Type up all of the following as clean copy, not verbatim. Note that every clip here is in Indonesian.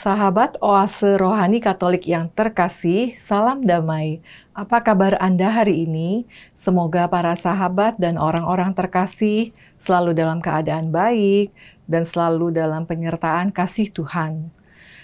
Sahabat Oase Rohani Katolik yang terkasih, salam damai. Apa kabar Anda hari ini? Semoga para sahabat dan orang-orang terkasih selalu dalam keadaan baik dan selalu dalam penyertaan kasih Tuhan.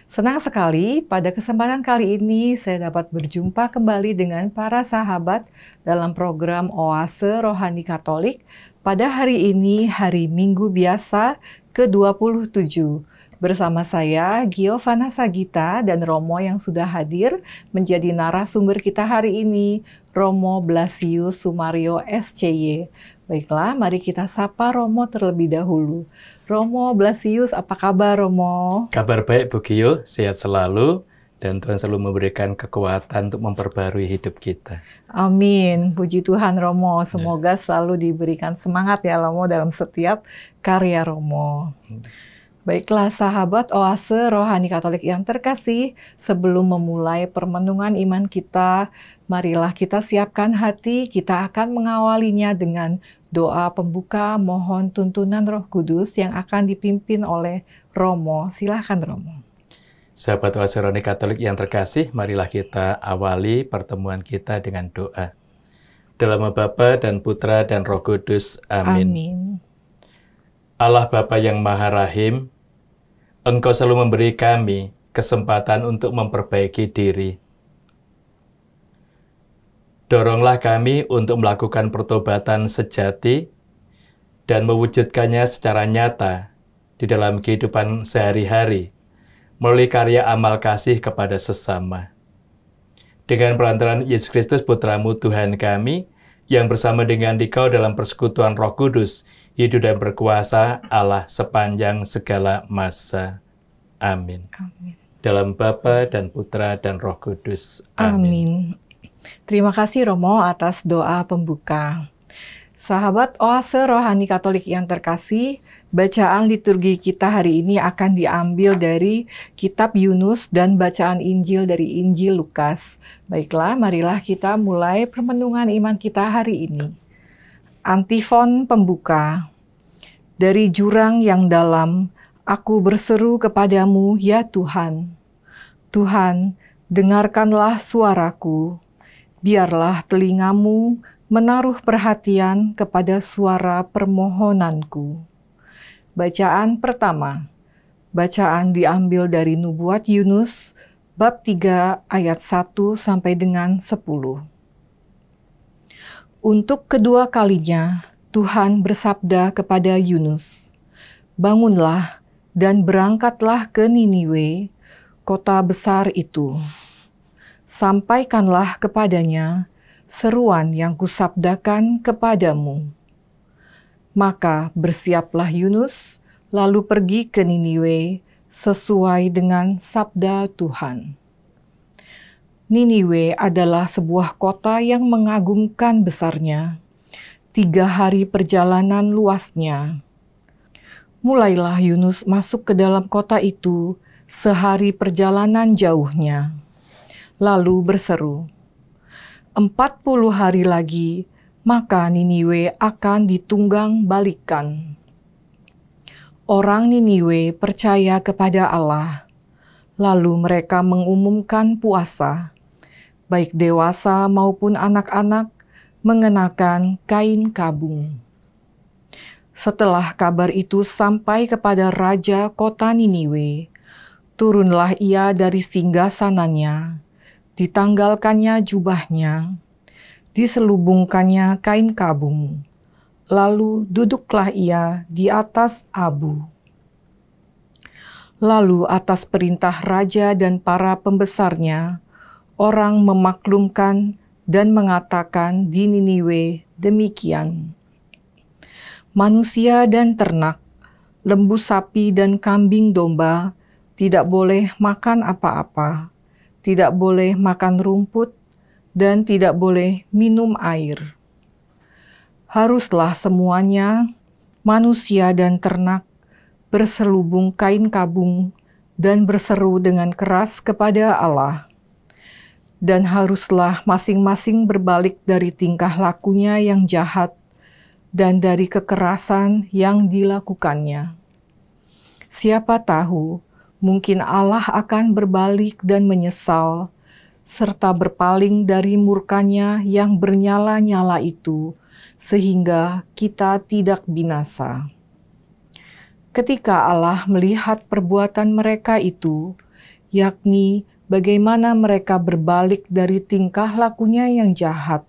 Senang sekali pada kesempatan kali ini saya dapat berjumpa kembali dengan para sahabat dalam program Oase Rohani Katolik pada hari ini, hari Minggu biasa ke-27. Bersama saya, Giovanna Sagita dan Romo yang sudah hadir menjadi narasumber kita hari ini, Romo Blasius Sumario SCY. Baiklah, mari kita sapa Romo terlebih dahulu. Romo Blasius, apa kabar Romo? Kabar baik Bu Gio, sehat selalu dan Tuhan selalu memberikan kekuatan untuk memperbarui hidup kita. Amin, puji Tuhan Romo. Semoga selalu diberikan semangat ya Romo dalam setiap karya Romo. Baiklah sahabat Oase Rohani Katolik yang terkasih, sebelum memulai permenungan iman kita, marilah kita siapkan hati, kita akan mengawalinya dengan doa pembuka mohon tuntunan Roh Kudus yang akan dipimpin oleh Romo. Silahkan Romo. Sahabat Oase Rohani Katolik yang terkasih, marilah kita awali pertemuan kita dengan doa. Dalam nama Bapa dan Putra dan Roh Kudus. Amin. Amin. Allah Bapa yang Maha Rahim, Engkau selalu memberi kami kesempatan untuk memperbaiki diri. Doronglah kami untuk melakukan pertobatan sejati dan mewujudkannya secara nyata di dalam kehidupan sehari-hari melalui karya amal kasih kepada sesama. Dengan perantaraan Yesus Kristus Putra-Mu Tuhan kami, yang bersama dengan Dikau dalam persekutuan Roh Kudus, hidup dan berkuasa Allah sepanjang segala masa. Amin. Amin. Dalam Bapa dan Putra dan Roh Kudus. Amin. Amin. Terima kasih Romo atas doa pembuka. Sahabat Oase Rohani Katolik yang terkasih, bacaan liturgi kita hari ini akan diambil dari Kitab Yunus dan bacaan Injil dari Injil Lukas. Baiklah, marilah kita mulai permenungan iman kita hari ini. Antifon pembuka. Dari jurang yang dalam, aku berseru kepadamu, ya Tuhan. Tuhan, dengarkanlah suaraku. Biarlah telingamu menaruh perhatian kepada suara permohonanku. Bacaan pertama. Bacaan diambil dari Nubuat Yunus, bab 3 ayat 1 sampai dengan 10. Untuk kedua kalinya, Tuhan bersabda kepada Yunus, "Bangunlah dan berangkatlah ke Niniwe, kota besar itu. Sampaikanlah kepadanya seruan yang kusabdakan kepadamu." Maka bersiaplah Yunus, lalu pergi ke Niniwe sesuai dengan sabda Tuhan. Niniwe adalah sebuah kota yang mengagumkan besarnya, 3 hari perjalanan luasnya. Mulailah Yunus masuk ke dalam kota itu sehari perjalanan jauhnya, lalu berseru, 40 hari lagi, maka Niniwe akan ditunggang balikan. Orang Niniwe percaya kepada Allah, lalu mereka mengumumkan puasa, baik dewasa maupun anak-anak mengenakan kain kabung. Setelah kabar itu sampai kepada raja kota Niniwe, turunlah ia dari singgasananya, ditanggalkannya jubahnya, diselubungkannya kain kabung, lalu duduklah ia di atas abu. Lalu atas perintah raja dan para pembesarnya, orang memaklumkan dan mengatakan di Niniwe demikian, manusia dan ternak, lembu sapi dan kambing domba tidak boleh makan apa-apa, tidak boleh makan rumput, dan tidak boleh minum air. Haruslah semuanya, manusia dan ternak, berselubung kain kabung dan berseru dengan keras kepada Allah. Dan haruslah masing-masing berbalik dari tingkah lakunya yang jahat dan dari kekerasan yang dilakukannya. Siapa tahu mungkin Allah akan berbalik dan menyesal, serta berpaling dari murkanya yang bernyala-nyala itu, sehingga kita tidak binasa. Ketika Allah melihat perbuatan mereka itu, yakni bagaimana mereka berbalik dari tingkah lakunya yang jahat,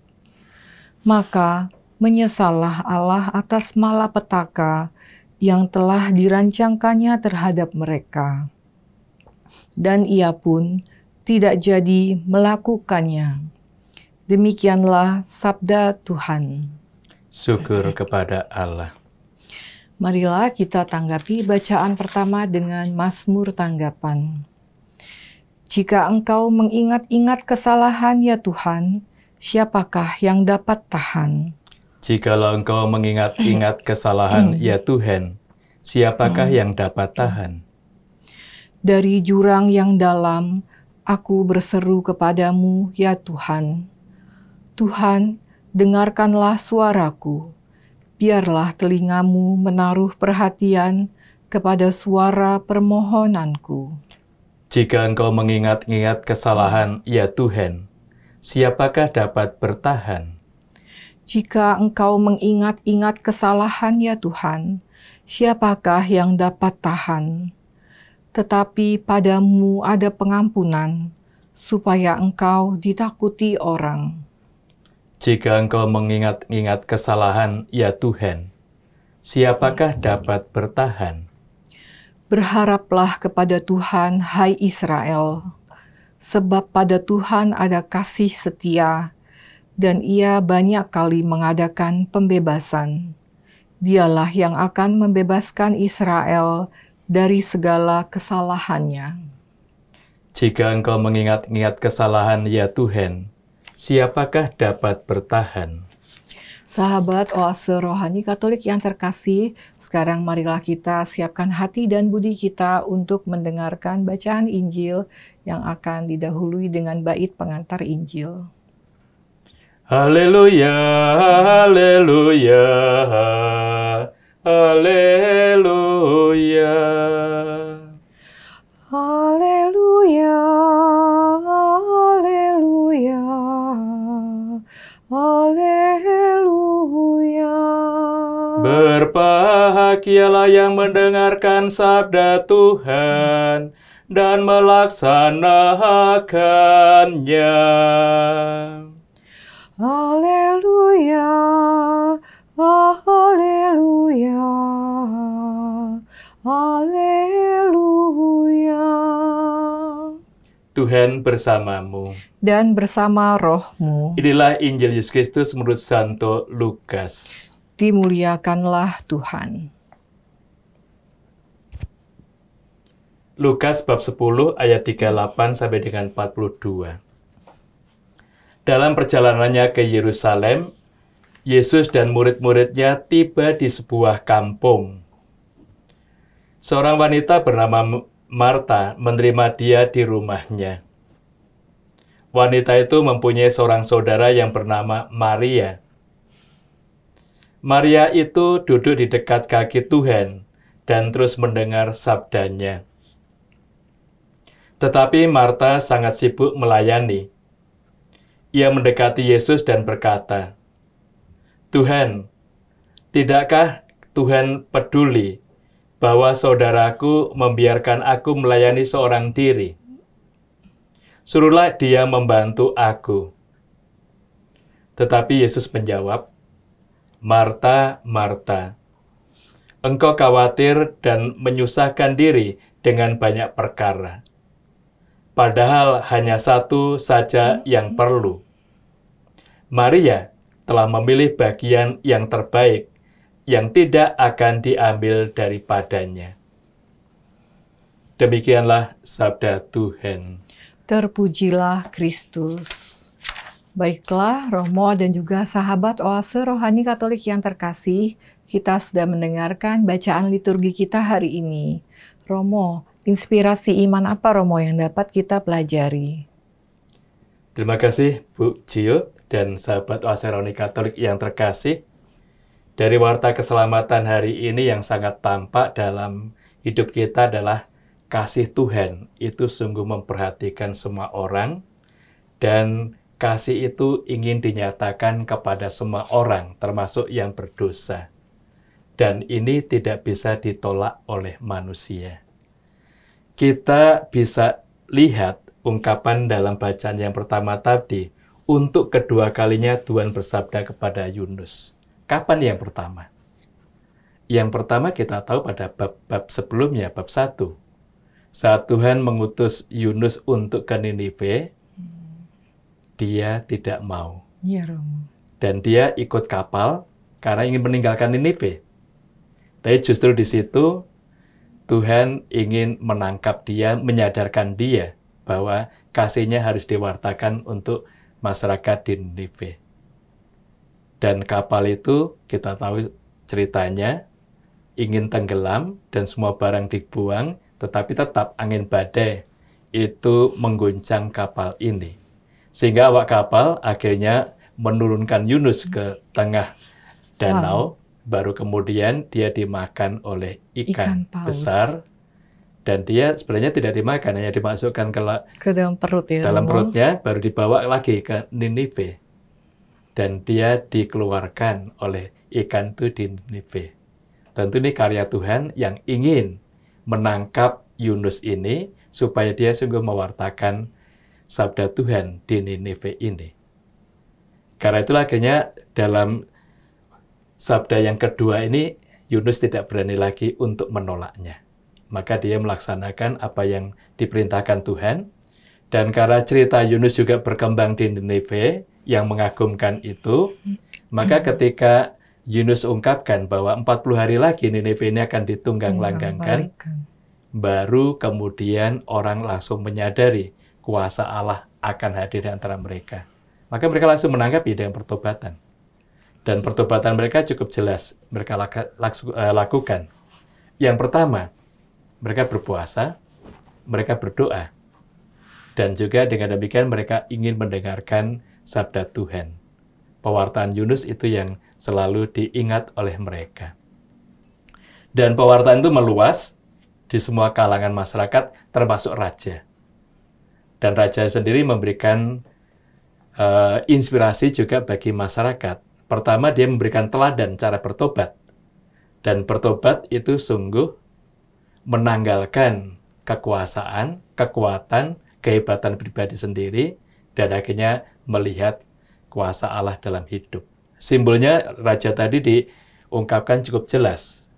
maka menyesallah Allah atas malapetaka yang telah dirancangkannya terhadap mereka. Dan ia pun tidak jadi melakukannya. Demikianlah sabda Tuhan. Syukur kepada Allah. Marilah kita tanggapi bacaan pertama dengan Mazmur tanggapan. Jika engkau mengingat-ingat kesalahan ya Tuhan, siapakah yang dapat tahan? Jikalau engkau mengingat-ingat kesalahan ya Tuhan, siapakah yang dapat tahan? Dari jurang yang dalam, aku berseru kepadamu, ya Tuhan. Tuhan, dengarkanlah suaraku. Biarlah telingamu menaruh perhatian kepada suara permohonanku. Jika engkau mengingat-ingat kesalahan, ya Tuhan, siapakah dapat bertahan? Jika engkau mengingat-ingat kesalahan, ya Tuhan, siapakah yang dapat tahan? Tetapi padamu ada pengampunan, supaya engkau ditakuti orang. Jika engkau mengingat-ingat kesalahan, ya Tuhan, siapakah dapat bertahan? Berharaplah kepada Tuhan, hai Israel, sebab pada Tuhan ada kasih setia, dan Ia banyak kali mengadakan pembebasan. Dialah yang akan membebaskan Israel dari segala kesalahannya. Jika engkau mengingat-ingat kesalahan, ya Tuhan, siapakah dapat bertahan? Sahabat Oase Rohani Katolik yang terkasih, sekarang marilah kita siapkan hati dan budi kita untuk mendengarkan bacaan Injil yang akan didahului dengan bait pengantar Injil. Haleluya, haleluya, haleluya. Haleluya, haleluya, haleluya. Berbahagialah yang mendengarkan sabda Tuhan dan melaksanakannya. Haleluya, haleluya, haleluya. Tuhan bersamamu. Dan bersama rohmu. Inilah Injil Yesus Kristus menurut Santo Lukas. Dimuliakanlah Tuhan. Lukas bab 10 ayat 38 sampai dengan 42. Dalam perjalanannya ke Yerusalem, Yesus dan murid-muridnya tiba di sebuah kampung. Seorang wanita bernama Marta menerima dia di rumahnya. Wanita itu mempunyai seorang saudara yang bernama Maria. Maria itu duduk di dekat kaki Tuhan dan terus mendengar sabdanya. Tetapi Marta sangat sibuk melayani. Ia mendekati Yesus dan berkata, "Tuhan, tidakkah Tuhan peduli bahwa saudaraku membiarkan aku melayani seorang diri? Suruhlah dia membantu aku." Tetapi Yesus menjawab, "Marta, Marta, engkau khawatir dan menyusahkan diri dengan banyak perkara. Padahal hanya satu saja yang perlu. Maria telah memilih bagian yang terbaik, yang tidak akan diambil daripadanya." Demikianlah sabda Tuhan. Terpujilah Kristus. Baiklah, Romo dan juga sahabat Oase Rohani Katolik yang terkasih, kita sudah mendengarkan bacaan liturgi kita hari ini. Romo, inspirasi iman apa Romo yang dapat kita pelajari? Terima kasih Bu Gio dan sahabat Oase Rohani Katolik yang terkasih. Dari warta keselamatan hari ini yang sangat tampak dalam hidup kita adalah kasih Tuhan itu sungguh memperhatikan semua orang, dan kasih itu ingin dinyatakan kepada semua orang, termasuk yang berdosa. Dan ini tidak bisa ditolak oleh manusia. Kita bisa lihat ungkapan dalam bacaan yang pertama tadi, untuk kedua kalinya Tuhan bersabda kepada Yunus. Kapan yang pertama? Yang pertama kita tahu pada bab sebelumnya, bab 1. Saat Tuhan mengutus Yunus untuk ke Ninive, dia tidak mau. Ya, Romo. Dan dia ikut kapal karena ingin meninggalkan Ninive. Tapi justru di situ Tuhan ingin menangkap dia, menyadarkan dia bahwa kasihnya harus diwartakan untuk masyarakat di Ninive. Dan kapal itu kita tahu ceritanya ingin tenggelam dan semua barang dibuang, tetapi tetap angin badai itu mengguncang kapal ini. Sehingga awak kapal akhirnya menurunkan Yunus ke tengah danau. Baru kemudian dia dimakan oleh ikan paus besar, dan dia sebenarnya tidak dimakan, hanya dimasukkan ke dalam perut ya. Dalam perutnya, baru dibawa lagi ke Ninive, dan dia dikeluarkan oleh ikan itu di Ninive. Tentu ini karya Tuhan yang ingin menangkap Yunus ini supaya dia sungguh mewartakan sabda Tuhan di Ninive ini. Karena itulah akhirnya dalam sabda yang kedua ini, Yunus tidak berani lagi untuk menolaknya. Maka dia melaksanakan apa yang diperintahkan Tuhan. Dan karena cerita Yunus juga berkembang di Ninive yang mengagumkan itu, maka ketika Yunus ungkapkan bahwa 40 hari lagi Ninive ini akan ditunggang-langgangkan, baru kemudian orang langsung menyadari kuasa Allah akan hadir di antara mereka. Maka mereka langsung menanggapi dengan pertobatan. Dan pertobatan mereka cukup jelas, mereka lakukan. Yang pertama, mereka berpuasa, mereka berdoa. Dan juga dengan demikian mereka ingin mendengarkan sabda Tuhan. Pewartaan Yunus itu yang selalu diingat oleh mereka. Dan pewartaan itu meluas di semua kalangan masyarakat, termasuk raja. Dan raja sendiri memberikan inspirasi juga bagi masyarakat. Pertama, dia memberikan teladan cara bertobat. Dan bertobat itu sungguh menanggalkan kekuasaan, kekuatan, kehebatan pribadi sendiri, dan akhirnya melihat kuasa Allah dalam hidup. Simbolnya raja tadi diungkapkan cukup jelas.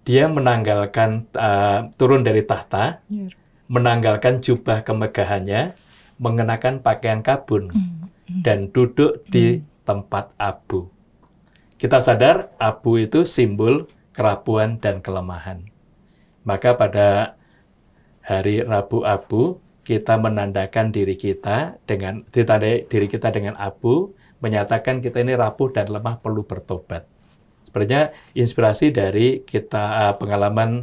Dia menanggalkan, turun dari tahta, menanggalkan jubah kemegahannya, mengenakan pakaian kabun, dan duduk di tempat abu. Kita sadar abu itu simbol kerapuan dan kelemahan. Maka pada hari Rabu Abu, kita menandakan diri kita ditandai diri kita dengan abu, menyatakan kita ini rapuh dan lemah, perlu bertobat. Sebenarnya inspirasi dari kita pengalaman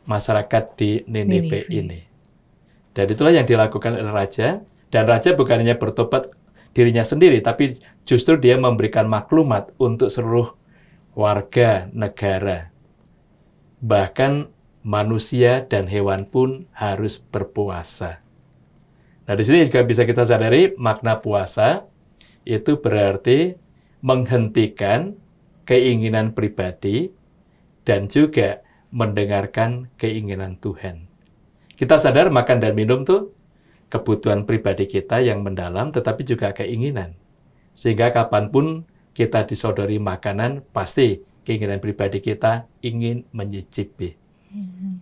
masyarakat di Ninive ini. Dan itulah yang dilakukan oleh raja. Dan raja bukan hanya bertobat dirinya sendiri, tapi justru dia memberikan maklumat untuk seluruh warga negara. Bahkan manusia dan hewan pun harus berpuasa. Nah, di sini juga bisa kita sadari makna puasa itu berarti menghentikan keinginan pribadi dan juga mendengarkan keinginan Tuhan. Kita sadar makan dan minum tuh kebutuhan pribadi kita yang mendalam, tetapi juga keinginan. Sehingga kapanpun kita disodori makanan, pasti keinginan pribadi kita ingin menyicipi.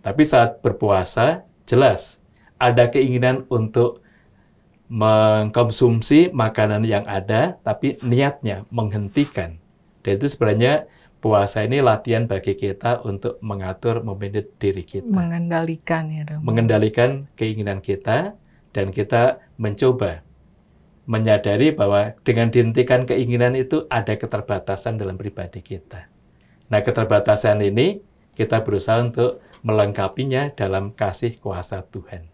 Tapi saat berpuasa, jelas ada keinginan untuk mengkonsumsi makanan yang ada, tapi niatnya menghentikan. Dan itu sebenarnya puasa ini latihan bagi kita untuk mengatur, memanage diri kita. Mengendalikan ya, Romo. Mengendalikan keinginan kita, dan kita mencoba menyadari bahwa dengan dihentikan keinginan itu ada keterbatasan dalam pribadi kita. Nah, keterbatasan ini kita berusaha untuk melengkapinya dalam kasih kuasa Tuhan.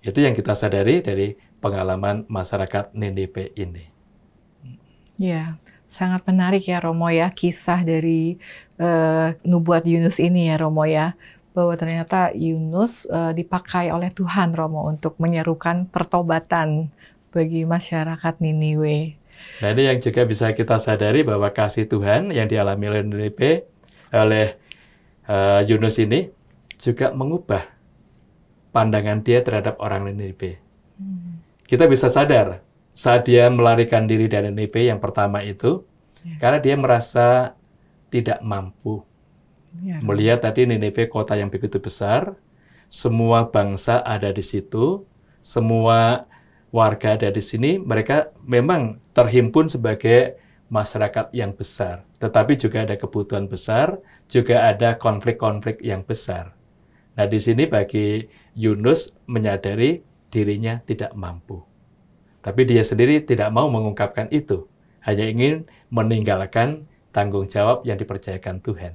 Itu yang kita sadari dari pengalaman masyarakat Ninive ini. Ya, sangat menarik ya Romo ya, kisah dari nubuat Yunus ini ya Romo ya. bahwa ternyata Yunus dipakai oleh Tuhan, Romo, untuk menyerukan pertobatan bagi masyarakat Niniwe. Nah, ini yang juga bisa kita sadari bahwa kasih Tuhan yang dialami oleh Niniwe, oleh Yunus ini juga mengubah pandangan dia terhadap orang Niniwe. Kita bisa sadar saat dia melarikan diri dari Niniwe yang pertama itu, karena dia merasa tidak mampu. Melihat tadi Niniwe kota yang begitu besar, semua bangsa ada di situ, semua warga ada di sini, mereka memang terhimpun sebagai masyarakat yang besar. Tetapi juga ada kebutuhan besar, juga ada konflik-konflik yang besar. Nah, di sini bagi Yunus menyadari dirinya tidak mampu. Tapi dia sendiri tidak mau mengungkapkan itu, hanya ingin meninggalkan tanggung jawab yang dipercayakan Tuhan.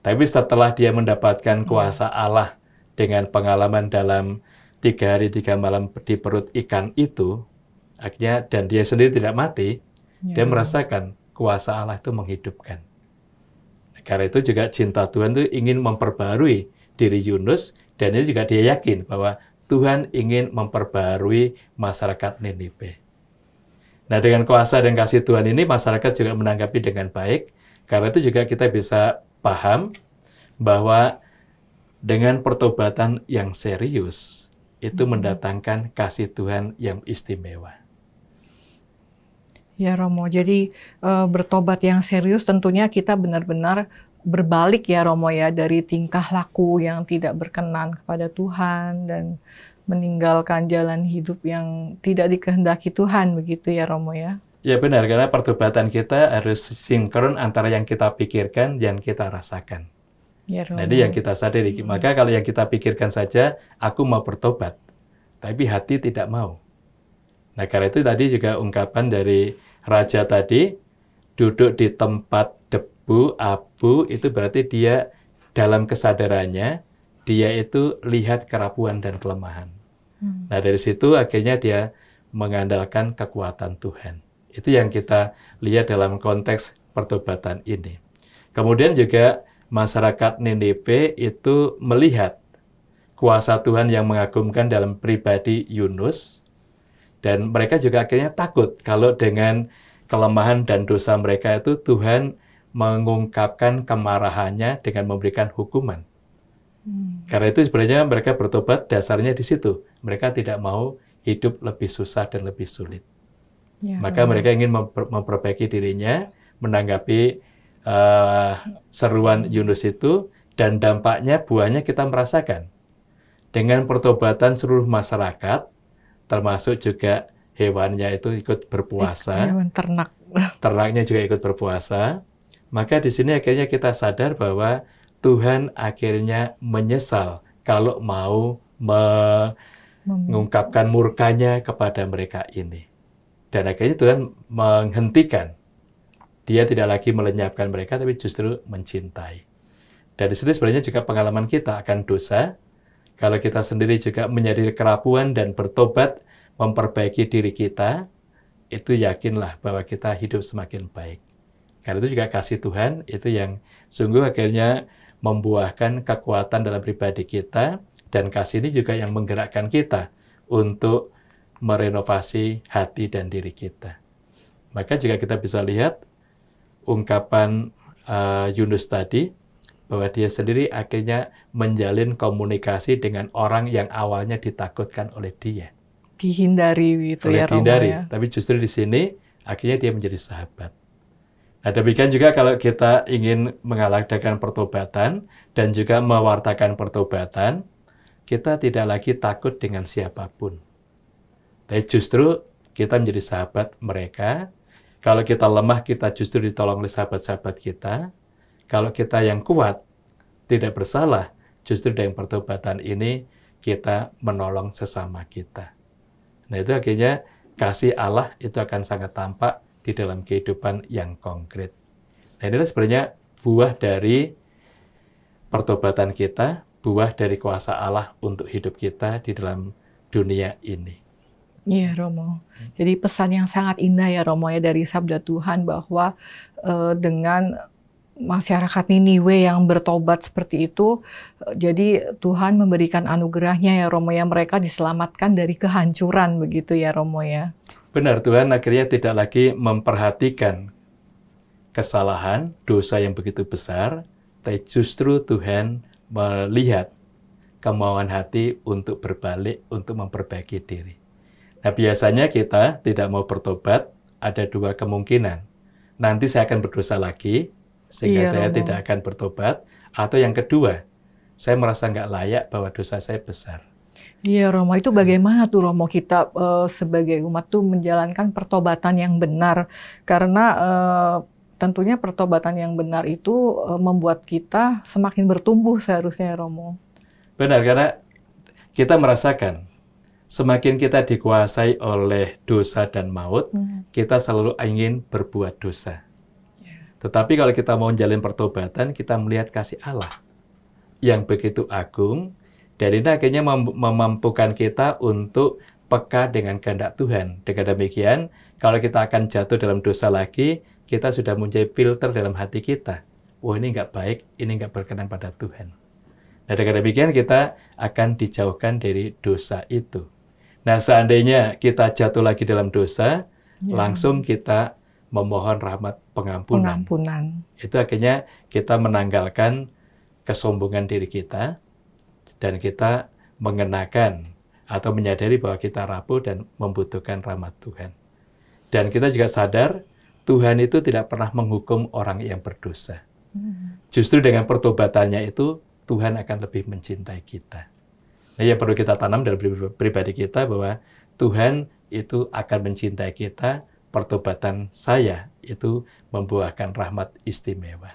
Tapi setelah dia mendapatkan kuasa Allah dengan pengalaman dalam 3 hari 3 malam di perut ikan itu, akhirnya dan dia sendiri tidak mati, dia merasakan kuasa Allah itu menghidupkan. Karena itu juga cinta Tuhan itu ingin memperbarui diri Yunus, dan ini juga dia yakin bahwa Tuhan ingin memperbarui masyarakat Niniwe. Nah, dengan kuasa dan kasih Tuhan ini, masyarakat juga menanggapi dengan baik. Karena itu juga kita bisa paham bahwa dengan pertobatan yang serius, itu mendatangkan kasih Tuhan yang istimewa. Ya, Romo, jadi bertobat yang serius tentunya kita benar-benar berbalik ya, Romo, ya, dari tingkah laku yang tidak berkenan kepada Tuhan dan meninggalkan jalan hidup yang tidak dikehendaki Tuhan, begitu ya, Romo, ya? Ya benar, karena pertobatan kita harus sinkron antara yang kita pikirkan dan kita rasakan. Ya, Romo. Nah, ini yang kita sadari. Maka kalau yang kita pikirkan saja, aku mau bertobat, tapi hati tidak mau. Nah, karena itu tadi juga ungkapan dari raja tadi, duduk di tempat debu, abu, itu berarti dia dalam kesadarannya, dia itu lihat kerapuan dan kelemahan. Nah, dari situ akhirnya dia mengandalkan kekuatan Tuhan. Itu yang kita lihat dalam konteks pertobatan ini. Kemudian juga masyarakat Niniwe itu melihat kuasa Tuhan yang mengagumkan dalam pribadi Yunus, dan mereka juga akhirnya takut kalau dengan kelemahan dan dosa mereka itu Tuhan mengungkapkan kemarahannya dengan memberikan hukuman. Karena itu sebenarnya mereka bertobat dasarnya di situ. Mereka tidak mau hidup lebih susah dan lebih sulit. Ya, maka mereka ingin memperbaiki dirinya, menanggapi seruan Yunus itu, dan dampaknya buahnya kita merasakan. Dengan pertobatan seluruh masyarakat, termasuk juga hewannya itu ikut berpuasa. Hewan ternak. Ternaknya juga ikut berpuasa. Maka di sini akhirnya kita sadar bahwa Tuhan akhirnya menyesal kalau mau mengungkapkan murkanya kepada mereka ini. Dan akhirnya Tuhan menghentikan. Dia tidak lagi melenyapkan mereka, tapi justru mencintai. Dan di sini sebenarnya juga pengalaman kita akan dosa. Kalau kita sendiri juga menyadari kerapuan dan bertobat, memperbaiki diri kita, itu yakinlah bahwa kita hidup semakin baik. Karena itu juga kasih Tuhan, itu yang sungguh akhirnya membuahkan kekuatan dalam pribadi kita, dan kasih ini juga yang menggerakkan kita untuk merenovasi hati dan diri kita. Maka juga kita bisa lihat ungkapan Yunus tadi, bahwa dia sendiri akhirnya menjalin komunikasi dengan orang yang awalnya ditakutkan oleh dia. Dihindari gitu ya, Romo, dihindari, ya. Tapi justru di sini akhirnya dia menjadi sahabat. Nah, demikian juga kalau kita ingin mengadakan pertobatan dan juga mewartakan pertobatan, kita tidak lagi takut dengan siapapun. Tapi justru kita menjadi sahabat mereka. Kalau kita lemah, kita justru ditolong oleh sahabat-sahabat kita. Kalau kita yang kuat, tidak bersalah, justru dengan pertobatan ini kita menolong sesama kita. Nah, itu akhirnya kasih Allah itu akan sangat tampak di dalam kehidupan yang konkret. Nah, inilah sebenarnya buah dari pertobatan kita, buah dari kuasa Allah untuk hidup kita di dalam dunia ini. Iya, Romo. Jadi pesan yang sangat indah ya, Romo, ya, dari sabda Tuhan bahwa dengan masyarakat Niniwe yang bertobat seperti itu. Jadi Tuhan memberikan anugerahnya ya Romo ya, mereka diselamatkan dari kehancuran begitu ya Romo ya. Benar, Tuhan akhirnya tidak lagi memperhatikan kesalahan, dosa yang begitu besar, tapi justru Tuhan melihat kemauan hati untuk berbalik, untuk memperbaiki diri. Nah, biasanya kita tidak mau bertobat, ada dua kemungkinan. Nanti saya akan berdosa lagi, sehingga saya Romo tidak akan bertobat. Atau yang kedua, saya merasa nggak layak bahwa dosa saya besar. Iya Romo, itu bagaimana tuh Romo kita sebagai umat tuh menjalankan pertobatan yang benar. Karena tentunya pertobatan yang benar itu membuat kita semakin bertumbuh seharusnya Romo. Benar, karena kita merasakan semakin kita dikuasai oleh dosa dan maut, kita selalu ingin berbuat dosa. Tetapi kalau kita mau menjalin pertobatan, kita melihat kasih Allah yang begitu agung, dan ini akhirnya memampukan kita untuk peka dengan kehendak Tuhan. Dengan demikian, kalau kita akan jatuh dalam dosa lagi, kita sudah mempunyai filter dalam hati kita. Oh, ini nggak baik, ini nggak berkenan pada Tuhan. Nah, dengan demikian kita akan dijauhkan dari dosa itu. Nah, seandainya kita jatuh lagi dalam dosa, langsung kita memohon rahmat pengampunan. Itu akhirnya kita menanggalkan kesombongan diri kita, dan kita mengenakan atau menyadari bahwa kita rapuh dan membutuhkan rahmat Tuhan. Dan kita juga sadar, Tuhan itu tidak pernah menghukum orang yang berdosa. Justru dengan pertobatannya itu, Tuhan akan lebih mencintai kita. Nah, yang perlu kita tanam dalam pribadi kita bahwa Tuhan itu akan mencintai kita, pertobatan saya itu membuahkan rahmat istimewa.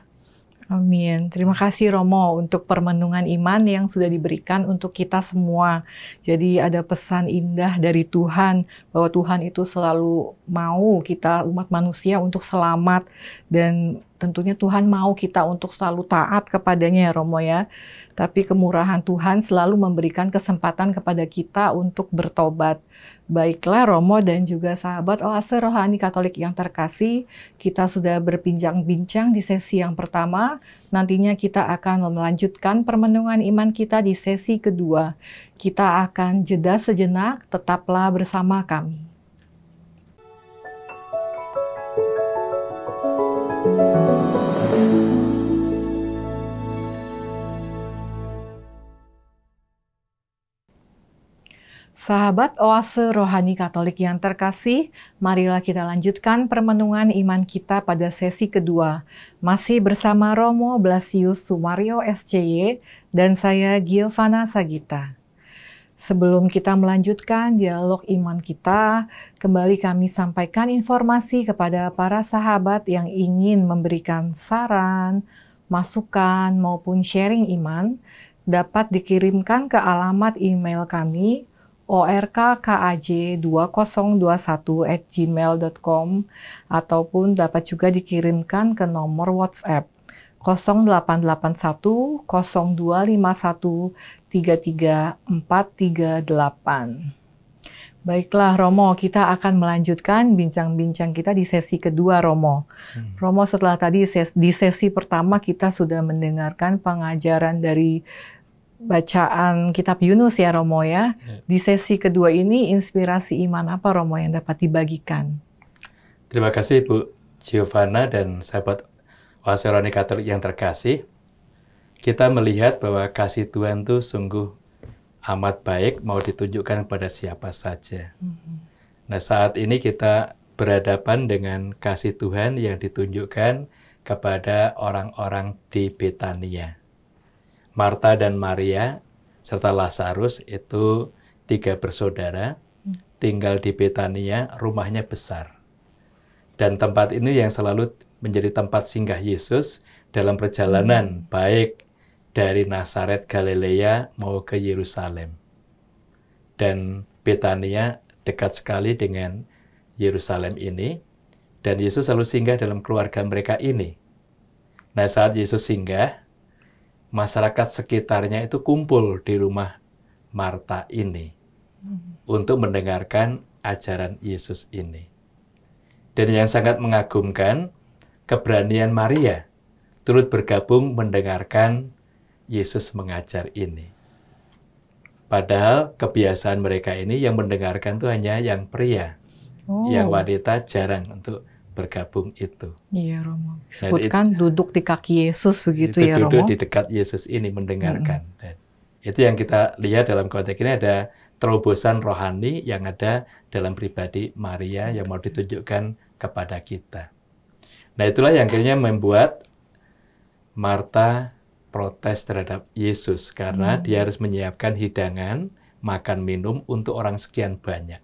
Amin. Terima kasih Romo untuk permenungan iman yang sudah diberikan untuk kita semua. Jadi ada pesan indah dari Tuhan bahwa Tuhan itu selalu mau kita umat manusia untuk selamat, dan tentunya Tuhan mau kita untuk selalu taat kepadanya ya Romo ya. Tapi kemurahan Tuhan selalu memberikan kesempatan kepada kita untuk bertobat. Baiklah Romo dan juga sahabat Oase Rohani Katolik yang terkasih, kita sudah berbincang-bincang di sesi yang pertama. Nantinya kita akan melanjutkan permenungan iman kita di sesi kedua. Kita akan jeda sejenak, tetaplah bersama kami. Sahabat Oase Rohani Katolik yang terkasih, marilah kita lanjutkan permenungan iman kita pada sesi kedua. Masih bersama Romo Blasius Sumario SCY dan saya Giovanna Sagita. Sebelum kita melanjutkan dialog iman kita, kembali kami sampaikan informasi kepada para sahabat yang ingin memberikan saran, masukan, maupun sharing iman, dapat dikirimkan ke alamat email kami orkkaj2021@gmail.com ataupun dapat juga dikirimkan ke nomor WhatsApp 0881 0251 33438. Baiklah Romo, kita akan melanjutkan bincang-bincang kita di sesi kedua Romo. Romo, setelah tadi di sesi pertama kita sudah mendengarkan pengajaran dari bacaan kitab Yunus ya Romo ya. Di sesi kedua ini inspirasi iman apa Romo yang dapat dibagikan? Terima kasih Bu Giovanna dan sahabat Oase Rohani Katolik yang terkasih. Kita melihat bahwa kasih Tuhan itu sungguh amat baik, mau ditunjukkan pada siapa saja. Nah, saat ini kita berhadapan dengan kasih Tuhan yang ditunjukkan kepada orang-orang di Betania. Marta dan Maria serta Lazarus itu 3 bersaudara, tinggal di Betania, rumahnya besar. Dan tempat ini yang selalu menjadi tempat singgah Yesus dalam perjalanan, baik dari Nazaret Galilea mau ke Yerusalem. Dan Betania dekat sekali dengan Yerusalem ini, dan Yesus selalu singgah dalam keluarga mereka ini. Nah, saat Yesus singgah, masyarakat sekitarnya itu kumpul di rumah Marta ini untuk mendengarkan ajaran Yesus ini. Dan yang sangat mengagumkan, keberanian Maria turut bergabung mendengarkan Yesus mengajar ini. Padahal kebiasaan mereka ini yang mendengarkan itu hanya yang pria. Yang wanita jarang untuk bergabung itu. Iya, Romo. Sebutkan duduk di kaki Yesus begitu ya, Romo. Duduk di dekat Yesus ini mendengarkan. Dan itu yang kita lihat dalam konteks ini, ada terobosan rohani yang ada dalam pribadi Maria yang mau ditunjukkan kepada kita. Nah, itulah yang akhirnya membuat Marta protes terhadap Yesus karena dia harus menyiapkan hidangan, makan minum untuk orang sekian banyak.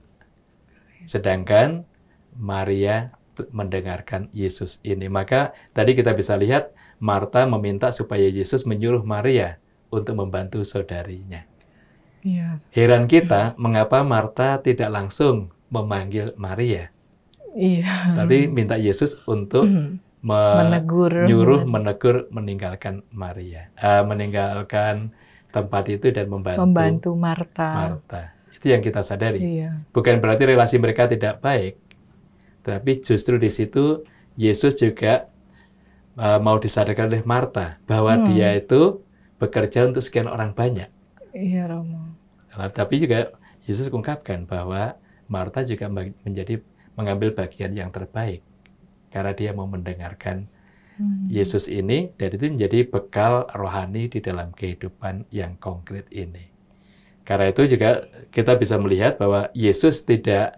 Sedangkan Maria mendengarkan Yesus ini. Maka tadi kita bisa lihat Marta meminta supaya Yesus menyuruh Maria untuk membantu saudarinya. Iya. Heran kita mengapa Marta tidak langsung memanggil Maria. Iya. Tapi minta Yesus untuk menegur, meninggalkan Maria, meninggalkan tempat itu dan membantu Marta. Itu yang kita sadari. Iya. Bukan berarti relasi mereka tidak baik, tapi justru di situ Yesus juga mau disadarkan oleh Marta bahwa dia itu bekerja untuk sekian orang banyak. Iya, Romo. Nah, tapi juga Yesus ungkapkan bahwa Marta juga mengambil bagian yang terbaik karena dia mau mendengarkan Yesus ini, dan itu menjadi bekal rohani di dalam kehidupan yang konkret ini. Karena itu juga kita bisa melihat bahwa Yesus tidak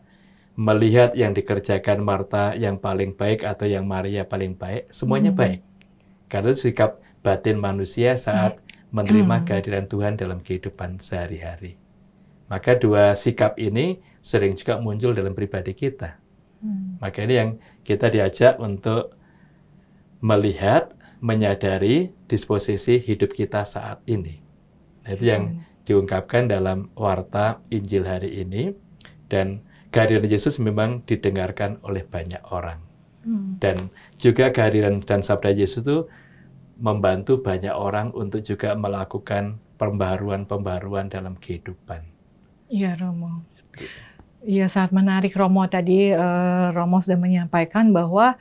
melihat yang dikerjakan Marta yang paling baik atau yang Maria paling baik, semuanya baik. Karena itu sikap batin manusia saat menerima kehadiran Tuhan dalam kehidupan sehari-hari. Maka dua sikap ini sering juga muncul dalam pribadi kita. Maka ini yang kita diajak untuk melihat, menyadari disposisi hidup kita saat ini. Nah, itu yang diungkapkan dalam warta Injil hari ini, dan kehadiran Yesus memang didengarkan oleh banyak orang. Dan juga kehadiran dan sabda Yesus itu membantu banyak orang untuk juga melakukan pembaharuan-pembaharuan dalam kehidupan. Iya, Romo. Iya, sangat menarik, Romo. Tadi Romo sudah menyampaikan bahwa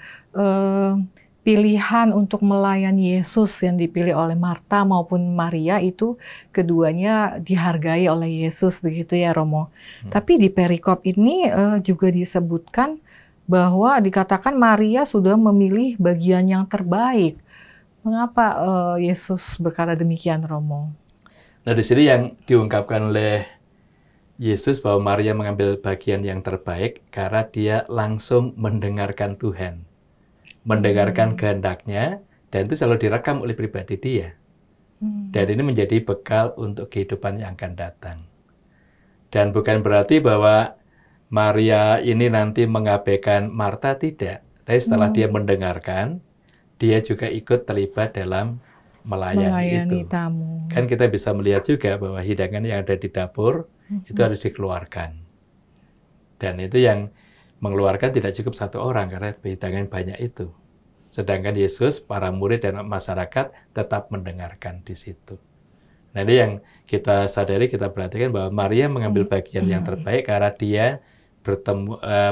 pilihan untuk melayani Yesus yang dipilih oleh Marta maupun Maria itu keduanya dihargai oleh Yesus, begitu ya, Romo. Tapi di perikop ini juga disebutkan bahwa dikatakan Maria sudah memilih bagian yang terbaik. Mengapa Yesus berkata demikian, Romo? Nah, di sini yang diungkapkan oleh Yesus bahwa Maria mengambil bagian yang terbaik karena dia langsung mendengarkan Tuhan, mendengarkan kehendak-Nya, dan itu selalu direkam oleh pribadi dia. Dan ini menjadi bekal untuk kehidupan yang akan datang. Dan bukan berarti bahwa Maria ini nanti mengabaikan Marta, tidak. Tapi setelah dia mendengarkan, dia juga ikut terlibat dalam melayani itu. Tamu. Kan kita bisa melihat juga bahwa hidangan yang ada di dapur itu harus dikeluarkan. Dan itu yang mengeluarkan tidak cukup satu orang karena hidangan banyak itu. Sedangkan Yesus, para murid dan masyarakat tetap mendengarkan di situ. Nah, ini yang kita sadari, kita perhatikan bahwa Maria mengambil bagian yang terbaik karena dia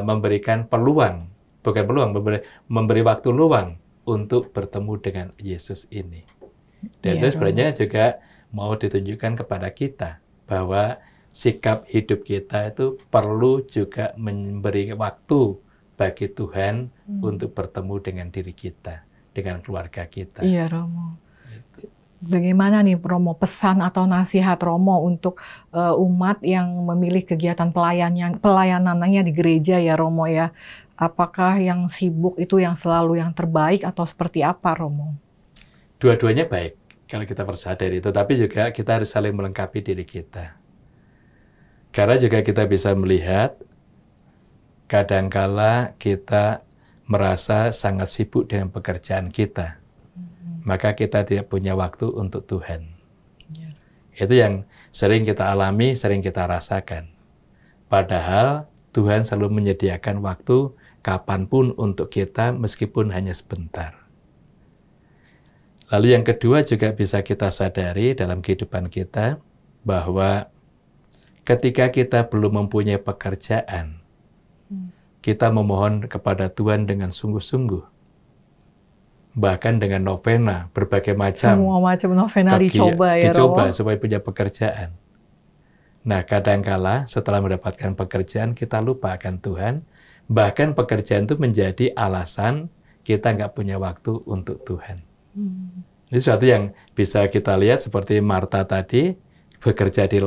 memberikan peluang, bukan peluang, memberi waktu luang untuk bertemu dengan Yesus ini. Dan itu sebenarnya juga mau ditunjukkan kepada kita bahwa sikap hidup kita itu perlu juga memberi waktu bagi Tuhan untuk bertemu dengan diri kita, dengan keluarga kita. Iya, Romo. Bagaimana nih, Romo, pesan atau nasihat Romo untuk umat yang memilih kegiatan pelayanannya di gereja ya, Romo ya? Apakah yang sibuk itu yang selalu yang terbaik atau seperti apa, Romo? Dua-duanya baik kalau kita bersadari, tetapi juga kita harus saling melengkapi diri kita. Karena juga kita bisa melihat kadangkala kita merasa sangat sibuk dengan pekerjaan kita, maka kita tidak punya waktu untuk Tuhan. Itu yang sering kita alami, sering kita rasakan. Padahal Tuhan selalu menyediakan waktu kapanpun untuk kita, meskipun hanya sebentar. Lalu yang kedua juga bisa kita sadari dalam kehidupan kita, bahwa ketika kita belum mempunyai pekerjaan, kita memohon kepada Tuhan dengan sungguh-sungguh. bahkan dengan novena, berbagai macam. Semua macam novena dicoba ya, dicoba Romo. supaya punya pekerjaan. Nah, kadangkala setelah mendapatkan pekerjaan, kita lupa akan Tuhan. Bahkan pekerjaan itu menjadi alasan kita nggak punya waktu untuk Tuhan. Ini sesuatu yang bisa kita lihat seperti Marta tadi, bekerja di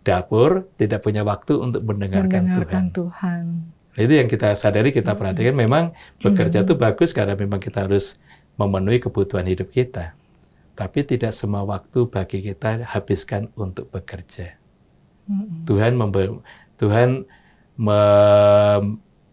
dapur, tidak punya waktu untuk mendengarkan Tuhan. Itu yang kita sadari, kita perhatikan, memang bekerja itu bagus karena memang kita harus memenuhi kebutuhan hidup kita. Tapi tidak semua waktu bagi kita habiskan untuk bekerja. Tuhan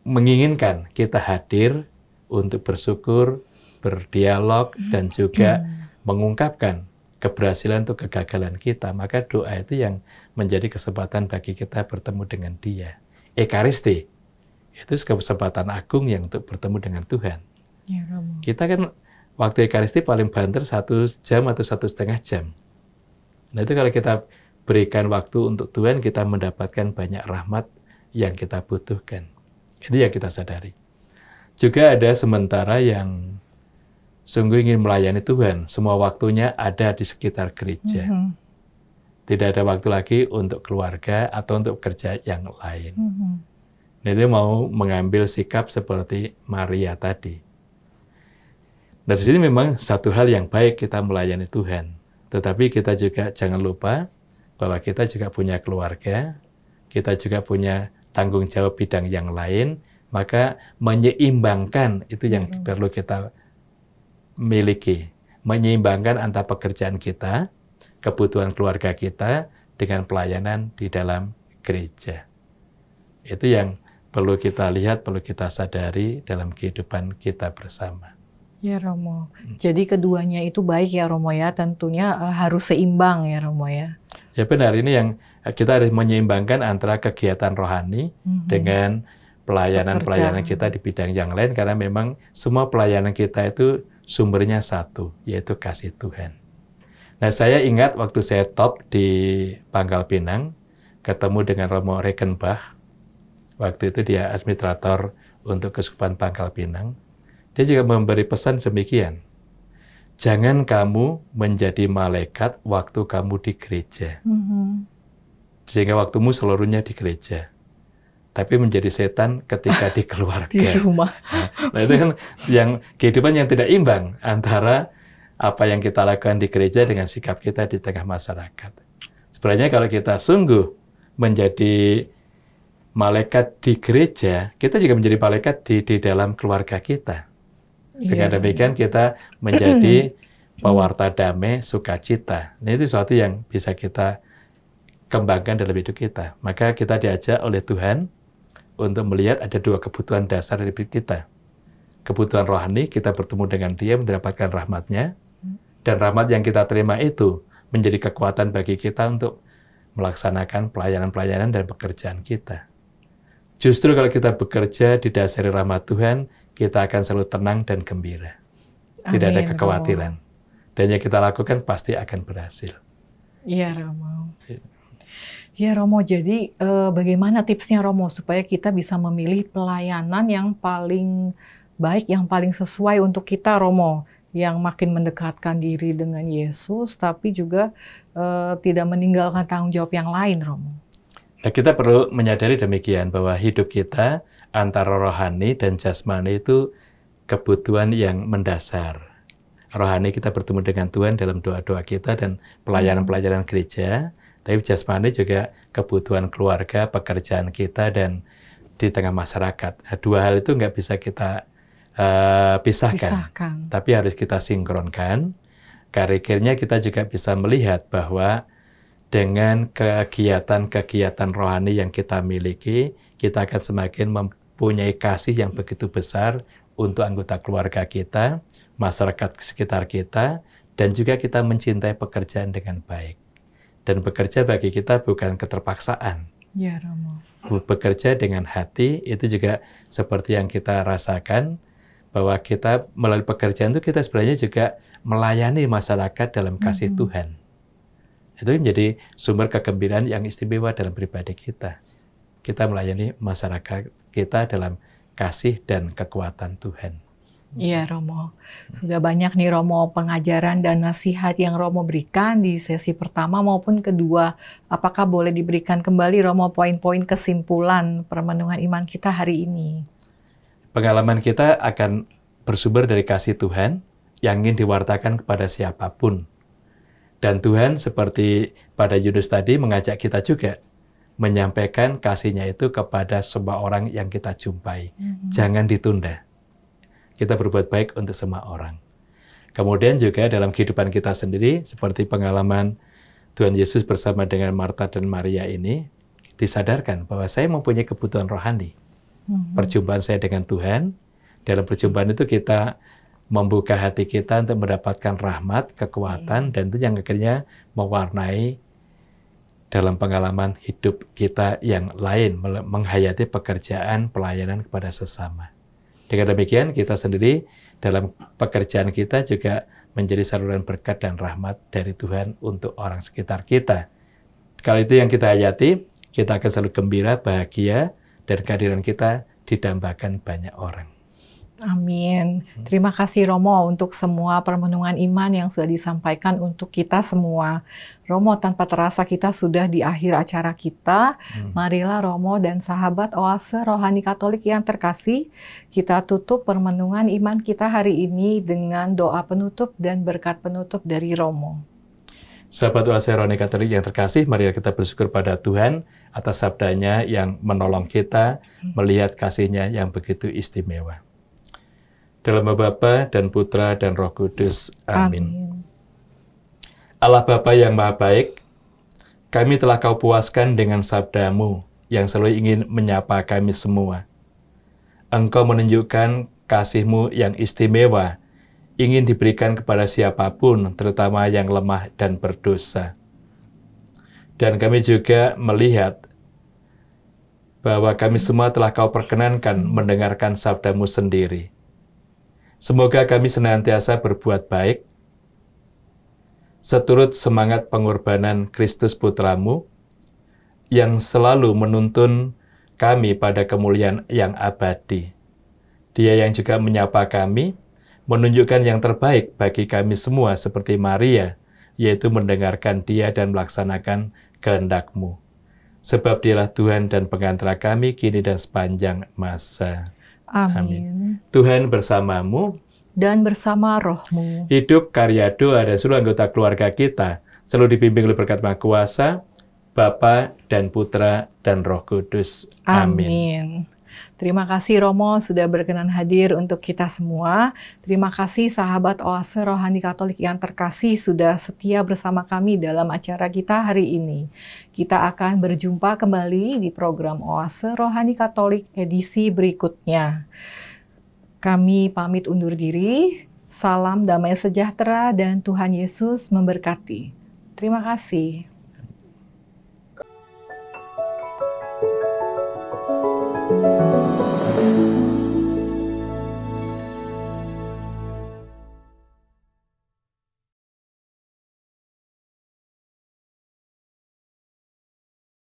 menginginkan kita hadir untuk bersyukur, berdialog, dan juga mengungkapkan keberhasilan atau kegagalan kita. Maka doa itu yang menjadi kesempatan bagi kita bertemu dengan Dia. Ekaristi itu kesempatan agung yang untuk bertemu dengan Tuhan. Ya, Romo. Kita kan waktu Ekaristi paling banter 1 jam atau 1,5 jam. Nah itu kalau kita berikan waktu untuk Tuhan, kita mendapatkan banyak rahmat yang kita butuhkan. Ini yang kita sadari. Juga ada sementara yang sungguh ingin melayani Tuhan. Semua waktunya ada di sekitar gereja. Tidak ada waktu lagi untuk keluarga atau untuk kerja yang lain. Nah, itu mau mengambil sikap seperti Maria tadi. Nah, di sini memang satu hal yang baik kita melayani Tuhan. Tetapi kita juga jangan lupa bahwa kita juga punya keluarga, kita juga punya tanggung jawab bidang yang lain, maka menyeimbangkan itu yang perlu kita miliki. Menyeimbangkan antara pekerjaan kita, kebutuhan keluarga kita, dengan pelayanan di dalam gereja. Itu yang perlu kita lihat, perlu kita sadari dalam kehidupan kita bersama. Ya, Romo. Jadi keduanya itu baik ya, Romo ya. Tentunya harus seimbang ya, Romo ya. Ya benar, ini yang kita harus menyeimbangkan antara kegiatan rohani dengan pelayanan-pelayanan kita di bidang yang lain, karena memang semua pelayanan kita itu sumbernya satu, yaitu kasih Tuhan. Nah, saya ingat waktu saya top di Pangkal Pinang, ketemu dengan Romo Reichenbach. Waktu itu dia administrator untuk Keuskupan Pangkal Pinang. Dia juga memberi pesan demikian. Jangan kamu menjadi malaikat waktu kamu di gereja. Sehingga waktumu seluruhnya di gereja. Tapi menjadi setan ketika di keluarga. Di rumah. Nah, itu kan yang kehidupan yang tidak imbang antara apa yang kita lakukan di gereja dengan sikap kita di tengah masyarakat. Sebenarnya kalau kita sungguh menjadi malaikat di gereja, kita juga menjadi malaikat di dalam keluarga kita. Dengan demikian kita menjadi pewarta damai, sukacita. Nah, itu sesuatu yang bisa kita kembangkan dalam hidup kita. Maka kita diajak oleh Tuhan untuk melihat ada 2 kebutuhan dasar dari hidup kita. Kebutuhan rohani, kita bertemu dengan Dia, mendapatkan rahmat-Nya, dan rahmat yang kita terima itu menjadi kekuatan bagi kita untuk melaksanakan pelayanan-pelayanan dan pekerjaan kita. Justru kalau kita bekerja didasari rahmat Tuhan, kita akan selalu tenang dan gembira. Tidak ada kekhawatiran. Dan yang kita lakukan pasti akan berhasil. Iya, Romo. Ya, Romo. Jadi bagaimana tipsnya, Romo, supaya kita bisa memilih pelayanan yang paling baik, yang paling sesuai untuk kita, Romo, yang makin mendekatkan diri dengan Yesus, tapi juga tidak meninggalkan tanggung jawab yang lain, Romo. Nah, kita perlu menyadari demikian, bahwa hidup kita antara rohani dan jasmani itu kebutuhan yang mendasar. Rohani kita bertemu dengan Tuhan dalam doa-doa kita dan pelayanan-pelayanan gereja, tapi jasmani juga kebutuhan keluarga, pekerjaan kita, dan di tengah masyarakat. Nah, 2 hal itu nggak bisa kita pisahkan, tapi harus kita sinkronkan. Karena kita juga bisa melihat bahwa dengan kegiatan-kegiatan rohani yang kita miliki, kita akan semakin mempunyai kasih yang begitu besar untuk anggota keluarga kita, masyarakat sekitar kita, dan juga kita mencintai pekerjaan dengan baik. Dan bekerja bagi kita bukan keterpaksaan. Ya, Romo. Bekerja dengan hati itu juga seperti yang kita rasakan, bahwa kita melalui pekerjaan itu kita sebenarnya juga melayani masyarakat dalam kasih Tuhan. Itu menjadi sumber kegembiraan yang istimewa dalam pribadi kita. Kita melayani masyarakat kita dalam kasih dan kekuatan Tuhan. Iya Romo, sudah banyak nih Romo pengajaran dan nasihat yang Romo berikan di sesi pertama maupun kedua. Apakah boleh diberikan kembali Romo poin-poin kesimpulan permenungan iman kita hari ini? Pengalaman kita akan bersumber dari kasih Tuhan yang ingin diwartakan kepada siapapun. Dan Tuhan seperti pada Yunus tadi mengajak kita juga menyampaikan kasih-Nya itu kepada semua orang yang kita jumpai. Jangan ditunda. Kita berbuat baik untuk semua orang. Kemudian juga dalam kehidupan kita sendiri, seperti pengalaman Tuhan Yesus bersama dengan Marta dan Maria ini, disadarkan bahwa saya mempunyai kebutuhan rohani. Perjumpaan saya dengan Tuhan, dalam perjumpaan itu kita membuka hati kita untuk mendapatkan rahmat, kekuatan, dan itu yang akhirnya mewarnai dalam pengalaman hidup kita yang lain, menghayati pekerjaan pelayanan kepada sesama. Dengan demikian, kita sendiri dalam pekerjaan kita juga menjadi saluran berkat dan rahmat dari Tuhan untuk orang sekitar kita. Kalau itu yang kita hayati, kita akan selalu gembira, bahagia, dan kehadiran kita didambakan banyak orang. Amin. Terima kasih Romo untuk semua permenungan iman yang sudah disampaikan untuk kita semua. Romo, tanpa terasa kita sudah di akhir acara kita. Marilah Romo dan sahabat Oase Rohani Katolik yang terkasih, kita tutup permenungan iman kita hari ini dengan doa penutup dan berkat penutup dari Romo. Sahabat Oase Rohani Katolik yang terkasih, marilah kita bersyukur pada Tuhan atas sabda-Nya yang menolong kita melihat kasih-Nya yang begitu istimewa. Dalam nama Bapa dan Putra dan Roh Kudus. Amin. Allah Bapa yang Maha Baik, kami telah Kau puaskan dengan sabda-Mu yang selalu ingin menyapa kami semua. Engkau menunjukkan kasih-Mu yang istimewa, ingin diberikan kepada siapapun, terutama yang lemah dan berdosa. Dan kami juga melihat bahwa kami semua telah Kau perkenankan mendengarkan sabda-Mu sendiri. Semoga kami senantiasa berbuat baik, seturut semangat pengorbanan Kristus Putra-Mu, yang selalu menuntun kami pada kemuliaan yang abadi. Dia yang juga menyapa kami, menunjukkan yang terbaik bagi kami semua seperti Maria, yaitu mendengarkan Dia dan melaksanakan kehendak-Mu. Sebab Dialah Tuhan dan pengantara kami kini dan sepanjang masa. Amin. Tuhan bersamamu dan bersama roh-Mu. Hidup, karya, doa, dan seluruh anggota keluarga kita selalu dibimbing oleh berkat Maha Kuasa, Bapa dan Putra dan Roh Kudus. Amin. Terima kasih Romo sudah berkenan hadir untuk kita semua. Terima kasih sahabat Oase Rohani Katolik yang terkasih sudah setia bersama kami dalam acara kita hari ini. Kita akan berjumpa kembali di program Oase Rohani Katolik edisi berikutnya. Kami pamit undur diri. Salam damai sejahtera dan Tuhan Yesus memberkati. Terima kasih.